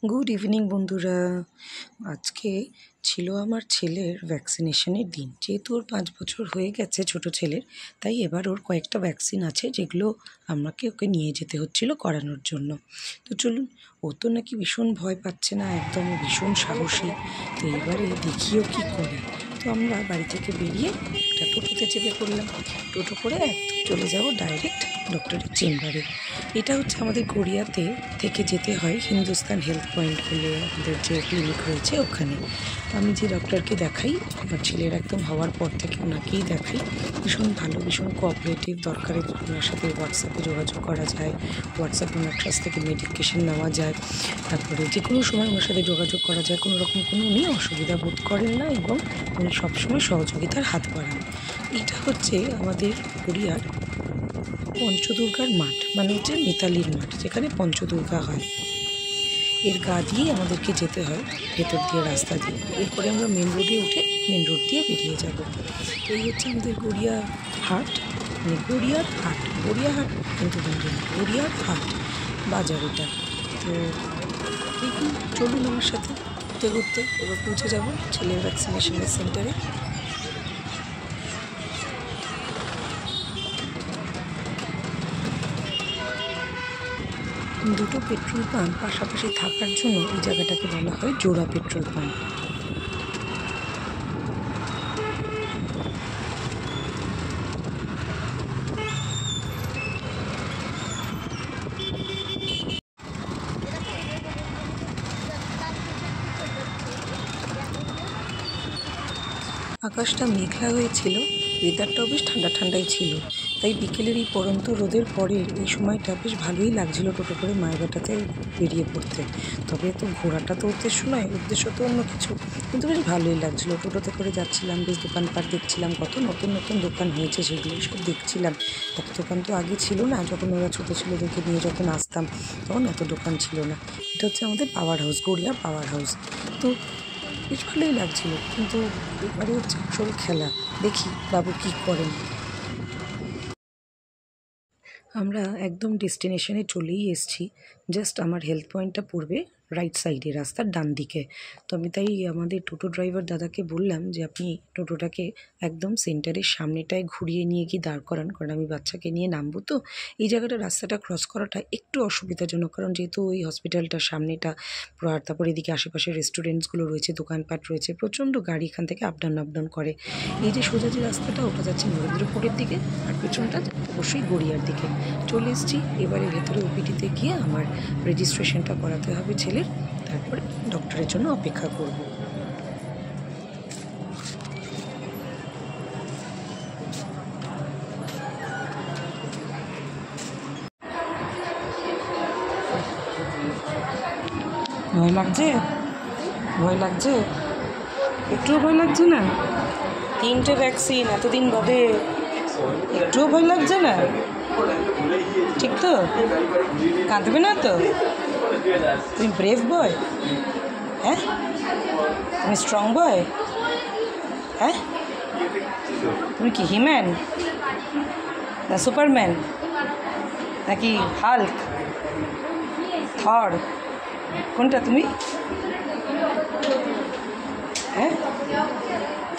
Good evening বন্ধুরা। আজকে ছিল আমার ছেলের ভ্যাকসিনেশনের দিন। যেহেতু ওর 5 বছর হয়ে গেছে ছোট ছেলের, তাই এবার ওর কয়েকটা ভ্যাকসিন আছে যেগুলো ওকে নিয়ে যেতে হচ্ছিল করানোর জন্য। তো চলুন, ও তো নাকি ভীষণ ভয় পাচ্ছে না, একদম ভীষণ সাহসী। তো এবারে দেখিও কি করে। তো আমরা বাড়ি থেকে বেরিয়ে একটা টোটোতে চেপে পড়লাম। টোটো করে একদম চলে যাব ডাইরেক্ট ডক্টরের চেম্বারে। এটা হচ্ছে আমাদের গড়িয়াতে থেকে যেতে হয় হিন্দুস্তান হেলথ পয়েন্ট বলে আমাদের যে ক্লিনিক রয়েছে ওখানে। আমি যে ডক্টরকে দেখাই, আমার ছেলের একদম হওয়ার পর থেকে ওনাকেই দেখাই। ভীষণ ভালো, ভীষণ কোঅপারেটিভ। দরকারে ওনার সাথে হোয়াটসঅ্যাপে যোগাযোগ করা যায়, হোয়াটসঅ্যাপে ওনার কাছ থেকে মেডিকেশন নেওয়া যায়, তারপরে যে কোনো সময় ওনার সাথে যোগাযোগ করা যায়। কোনো রকম উনি অসুবিধা বোধ করেন না এবং উনি সবসময় সহযোগিতার হাত বাড়ান। এটা হচ্ছে আমাদের গড়িয়ার পঞ্চদুর্গার মাঠ, মানে হচ্ছে মিতালির মাঠ, যেখানে পঞ্চদুর্গা হয়। এর গা দিয়ে আমাদেরকে যেতে হয়, ভেতর দিয়ে রাস্তা দিয়ে। এরপরে আমরা মেন রোডে উঠে মেন রোড দিয়ে বেরিয়ে যাব। এই হচ্ছে আমাদের গড়িয়া হাট, মানে গড়িয়ার হাট কিন্তু গড়িয়ার হাট বাজার এটা। তো দেখুন, চলুন আমার সাথে ঘুরতে ঘুরতে এবার পৌঁছে যাব ছেলের ভ্যাকসিনেশনের সেন্টারে। দুটো পেট্রোল পাম্প পাশাপাশি থাকার জন্য এই জায়গাটাকে বলা হয় জোড়া পেট্রোল পাম্প। আকাশটা মেঘলা হয়েছিল, ওয়েদারটাও বেশ ঠান্ডাই ছিল। তাই বিকেলের এই পড়ন্ত রোদের পরের এই সময়টা বেশ ভালোই লাগছিল টোটো করে মায়বাটাতে বেরিয়ে পড়তে। তবে তো ঘোরাটা তো উদ্দেশ্য নয়, উদ্দেশ্য তো অন্য কিছু, কিন্তু বেশ ভালোই লাগছিলো। টোটোতে করে যাচ্ছিলাম, বেশ দোকানপাট দেখছিলাম, কত নতুন নতুন দোকান হয়েছে সেগুলো সব দেখছিলাম। এত দোকান তো আগে ছিল না, যখন ওরা ছোটো ছিল দেখে নিয়ে যখন আসতাম তখন এত দোকান ছিল না। এটা হচ্ছে আমাদের power house, Garia power house. তো বেশ ভালোই লাগছিলো, কিন্তু এবারে হচ্ছে আসল খেলা। দেখি বাবু কী করেন। আমরা একদম ডেস্টিনেশনে চলেই এসেছি। জাস্ট আমার হেলথ পয়েন্টটা পড়বে রাইট সাইডে, রাস্তার ডান দিকে। তো আমি তাই আমাদের টোটো ড্রাইভার দাদাকে বললাম যে আপনি টোটোটাকে একদম সেন্টারের সামনেটায় ঘুরিয়ে নিয়ে গিয়ে দাঁড় করান, কারণ আমি বাচ্চাকে নিয়ে নামবো। তো এই জায়গাটা রাস্তাটা ক্রস করাটা একটু অসুবিধাজনক, কারণ যেহেতু ওই হসপিটালটার সামনেটা, আর তারপর এদিকে আশেপাশে রেস্টুরেন্টসগুলো রয়েছে, দোকানপাট রয়েছে, প্রচণ্ড গাড়ি এখান থেকে আপ ডাউন করে। এই যে সোজা যে রাস্তাটা, ওটা যাচ্ছে নরেন্দ্রপুরের দিকে, আর পেছনটা অবশ্যই গড়িয়ার দিকে। চলে এসেছি। এবারে ভেতরে ওপিডিতে গিয়ে আমার রেজিস্ট্রেশনটা করাতে হবে ছেলের, তারপরে ডক্টরের জন্য অপেক্ষা করব। ভয় লাগছে? ভয় লাগছে? একটুও ভয় লাগছে না? 3টে ভ্যাকসিন এতদিন বাদে, একটুও ভয় লাগছে না? ঠিক তো? কাঁদবে না তো? তুমি ব্রেভ বয়? হ্যাঁ, তুমি স্ট্রং বয়? হ্যাঁ, তুমি কি হিম্যান না সুপারম্যান নাকি হাল্ক, থর? কোনটা তুমি? হ্যাঁ,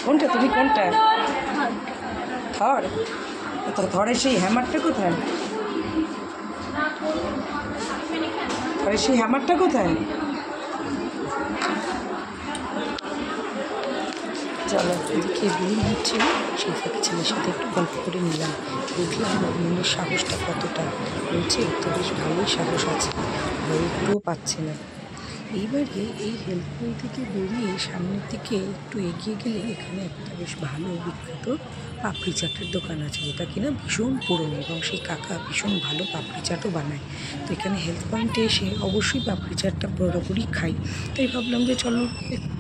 কোনটা তুমি? কোনটা? থর? তো থরের সেই হ্যামারটা কোথায়? থরের সেই হ্যামারটা কোথায়? চলো, এদিকে বিয়ে হচ্ছিল, সেই ফাঁকে ছেলের সাথে একটু গল্প করে নিলাম। দেখলাম মনের সাহসটা কতটা। বলছে তো বেশ ভালোই সাহস আছে, ভয় একটুও পাচ্ছে না। এইবারে এই হেলথ পয়েন্ট থেকে বেরিয়ে সামনের দিকে একটু এগিয়ে গেলে এখানে একটা বেশ ভালো বিখ্যাত পাপড়ি চাটের দোকান আছে, যেটা কিনা ভীষণ পুরনো, এবং সেই কাকা ভীষণ ভালো পাপড়ি চাটও বানায়। তো এখানে হেলথ পয়েন্টে এসে অবশ্যই পাপড়ি চাটটা পুরোপুরি খাই। তাই ভাবলাম যে চলো,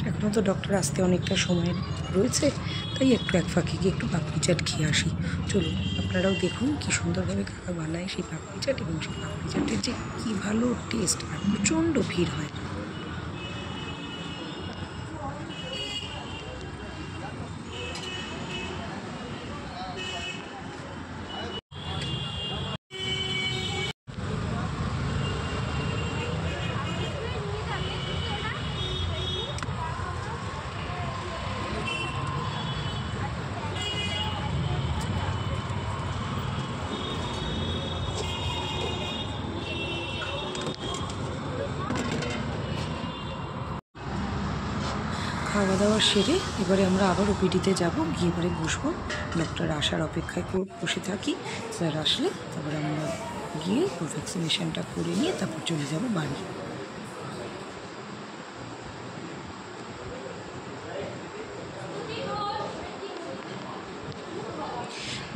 এখনও তো ডক্টর আসতে অনেকটা সময় রয়েছে, তাই একটু এক ফাঁকে গিয়ে একটু পাপড়ি চাট খেয়ে আসি। চলুন, আপনারাও দেখুন কী সুন্দরভাবে কাকা বানায় সেই পাপড়ি চাট, এবং সেই পাপড়ি চাটের যে কী ভালো টেস্ট, আর প্রচণ্ড ভিড় হয়। খাওয়া দাওয়া সেরে এবারে আমরা আবার ওপিডিতে যাব, গিয়ে এবারে বসবো, ডক্টর আসার অপেক্ষায় বসে থাকি। স্যার আসলে তারপরে আমরা গিয়ে ওর ভ্যাকসিনেশনটা করে নিয়ে তারপর চলে যাব বাড়ি।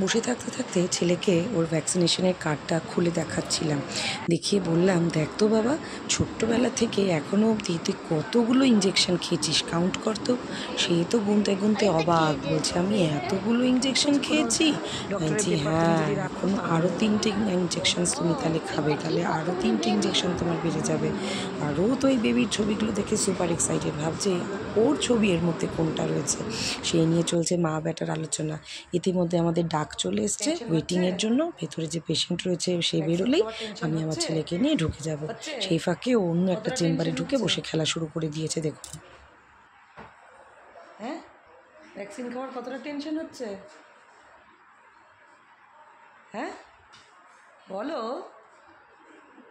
বসে থাকতে থাকতে ছেলেকে ওর ভ্যাকসিনেশনের কার্ডটা খুলে দেখাচ্ছিলাম, দেখিয়ে বললাম, দেখ তো বাবা, ছোট্টবেলা থেকে এখনও অবধি তুই কতগুলো ইঞ্জেকশন খেয়েছিস, কাউন্ট কর তো। সে তো গুনতে গুনতে অবাক, বলছে আমি এতগুলো ইঞ্জেকশন খেয়েছি। বলছি হ্যাঁ, এখন আরও 3টে ইঞ্জেকশন তুমি তাহলে খাবে, তাহলে আরও 3টে ইঞ্জেকশন তোমার বেড়ে যাবে। আরও তো এই বেবির ছবিগুলো দেখে সুপার এক্সাইটেড, ভাবছে ওর ছবি এর মধ্যে কোনটা রয়েছে, সেই নিয়ে চলছে মা বেটার আলোচনা। ইতিমধ্যে আমাদের ডাক চলে এসছে ওয়েটিংয়ের জন্য, ভেতরে যে পেশেন্ট রয়েছে সে বেরোলেই আমি আমার ছেলেকে নিয়ে ঢুকে যাব। সেই ফাঁকে অন্য একটা চেম্বারে ঢুকে বসে খেলা শুরু করে দিয়েছে। দেখুন, হ্যাঁ, ভ্যাকসিন খাওয়ার কতটা টেনশন হচ্ছে, হ্যাঁ বলো,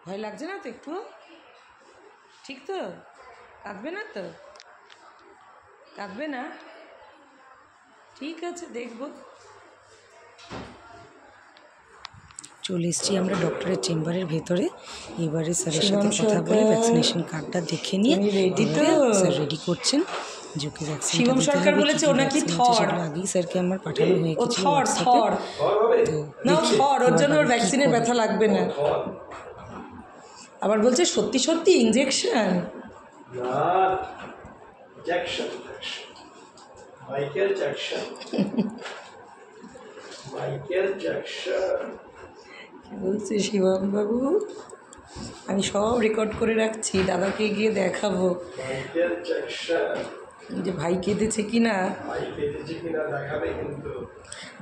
ভয় লাগছে না তো একটু? ঠিক তো, কাঁদবে না তো? কাঁদবে না? ঠিক আছে, দেখবো। চলে এসেছি আমরা ডক্টরের চেম্বারের ভেতরে। এবারে স্যারের সাথে কথা বলে ভ্যাকসিনেশন কার্ডটা দেখে নিয়ে স্যার রেডি করছেন। যোকে ভ্যাকসিন শিবম সরকার বলেছে ও নাকি থর, আগেই স্যারকে আমার পাঠানো হয়ে গেছে হোয়াটসঅ্যাপে। তো না থর, ওর জন্য ওর ভ্যাকসিনের ব্যথা লাগবে না। আবার বলছে সত্যি সত্যি ইনজেকশন না, injection Michael Jackson Michael Jackson বলছে শিবম বাবু, আমি সব রেকর্ড করে রাখছি, দাদাকে গিয়ে দেখাবো যে ভাই কেঁদেছে কিনা।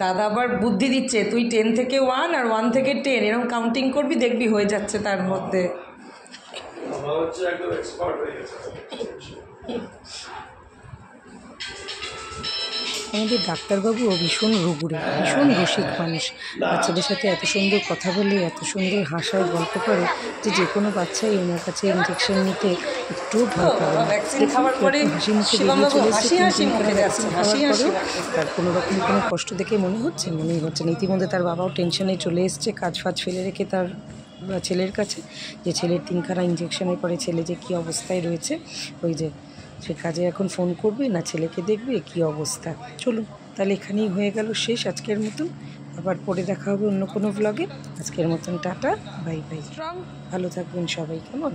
দাদা আবার বুদ্ধি দিচ্ছে, তুই 10 থেকে 1 আর 1 থেকে 10 এরকম কাউন্টিং করবি, দেখবি হয়ে যাচ্ছে তার মধ্যে। আমাদের ডাক্তারবাবুও ভীষণ রগুড়ে, ভীষণ রসিক মানুষ, বাচ্চাদের সাথে এত সুন্দর কথা বলে, এত সুন্দর হাসায় গল্প করে যে কোনো বাচ্চাই ওনার কাছে ইঞ্জেকশন নিতে একটুও ভয় পাবে না। হাসি মুখে বেরিয়ে চলে এসেছে, তার কোনো রকম কোনো কষ্ট দেখে মনেই হচ্ছে না। ইতিমধ্যে তার বাবাও টেনশনে চলে এসছে, কাজ ফাজ ফেলে রেখে তার ছেলের কাছে, যে ছেলের 3খানা ইঞ্জেকশনের পরে ছেলে যে কী অবস্থায় রয়েছে, ওই যে সে কাজে এখন ফোন করবে না ছেলেকে দেখবে কী অবস্থা। চলুন তাহলে এখানেই হয়ে গেল শেষ আজকের মতন, আবার পরে দেখা হবে অন্য কোনো ব্লগে। আজকের মতন টাটা, বাই বাই, ভালো থাকবেন সবাই, কেমন।